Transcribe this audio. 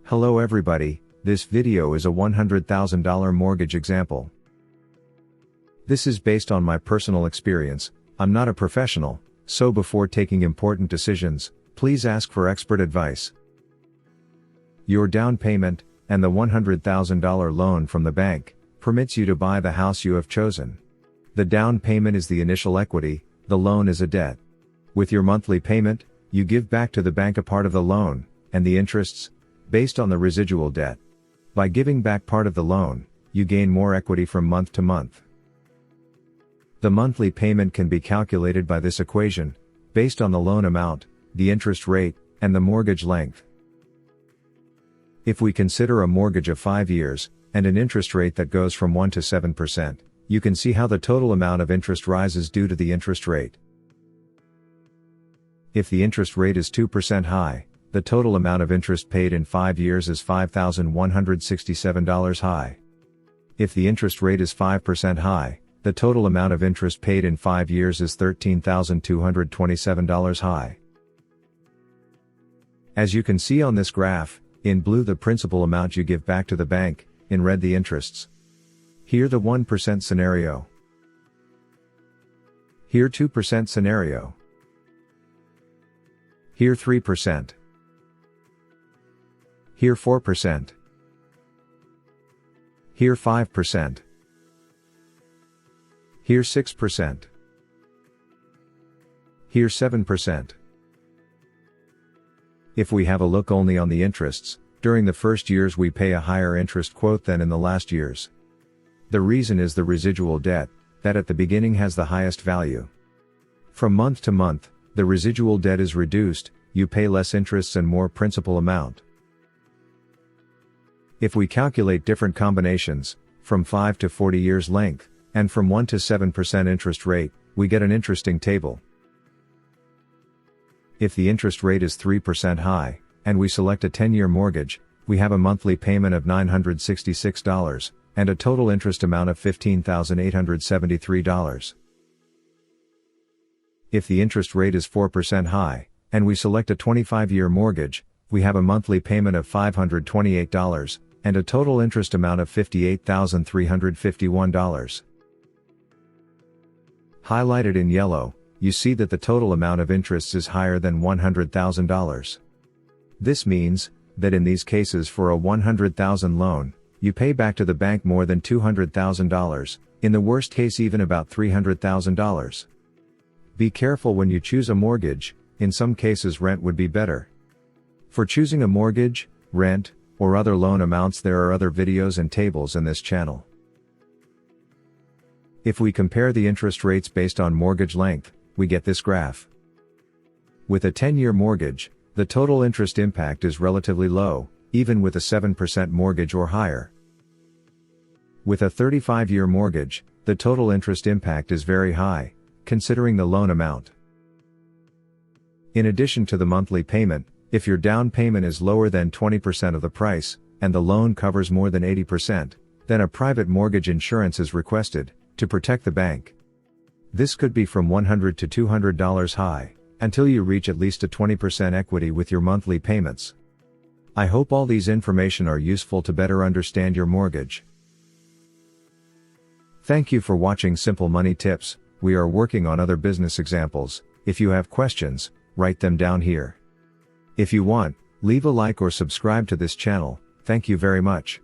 Hello everybody, this video is a $100,000 mortgage example. This is based on my personal experience. I'm not a professional, so before taking important decisions, please ask for expert advice. Your down payment, and the $100,000 loan from the bank, permits you to buy the house you have chosen. The down payment is the initial equity, the loan is a debt. With your monthly payment, you give back to the bank a part of the loan, and the interests, based on the residual debt. By giving back part of the loan, you gain more equity from month to month. The monthly payment can be calculated by this equation, based on the loan amount, the interest rate, and the mortgage length. If we consider a mortgage of 5 years, and an interest rate that goes from 1 to 7%, you can see how the total amount of interest rises due to the interest rate. If the interest rate is 2% high, the total amount of interest paid in 5 years is $5,167 high. If the interest rate is 5% high, the total amount of interest paid in 5 years is $13,227 high. As you can see on this graph, in blue the principal amount you give back to the bank, in red the interests. Here the 1% scenario. Here 2% scenario. Here 3%. Here 4%. Here 5%. Here 6%. Here 7%. If we have a look only on the interests, during the first years we pay a higher interest quote than in the last years. The reason is the residual debt, that at the beginning has the highest value. From month to month, the residual debt is reduced, you pay less interests and more principal amount. If we calculate different combinations, from 5 to 40 years length, and from 1 to 7% interest rate, we get an interesting table. If the interest rate is 3% high, and we select a 10-year mortgage, we have a monthly payment of $966, and a total interest amount of $15,873. If the interest rate is 4% high, and we select a 25-year mortgage, we have a monthly payment of $528, and a total interest amount of $58,351. Highlighted in yellow, you see that the total amount of interests is higher than $100,000. This means, that in these cases for a $100,000 loan, you pay back to the bank more than $200,000, in the worst case even about $300,000. Be careful when you choose a mortgage, in some cases rent would be better. For choosing a mortgage, rent, or other loan amounts there are other videos and tables in this channel. If we compare the interest rates based on mortgage length, we get this graph. With a 10-year mortgage, the total interest impact is relatively low, even with a 7% mortgage or higher. With a 35-year mortgage, the total interest impact is very high, considering the loan amount. In addition to the monthly payment, if your down payment is lower than 20% of the price, and the loan covers more than 80%, then a private mortgage insurance is requested, to protect the bank. This could be from $100 to $200 high, until you reach at least a 20% equity with your monthly payments. I hope all these information are useful to better understand your mortgage. Thank you for watching Simple Money Tips. We are working on other business examples. If you have questions, write them down here. If you want, leave a like or subscribe to this channel. Thank you very much.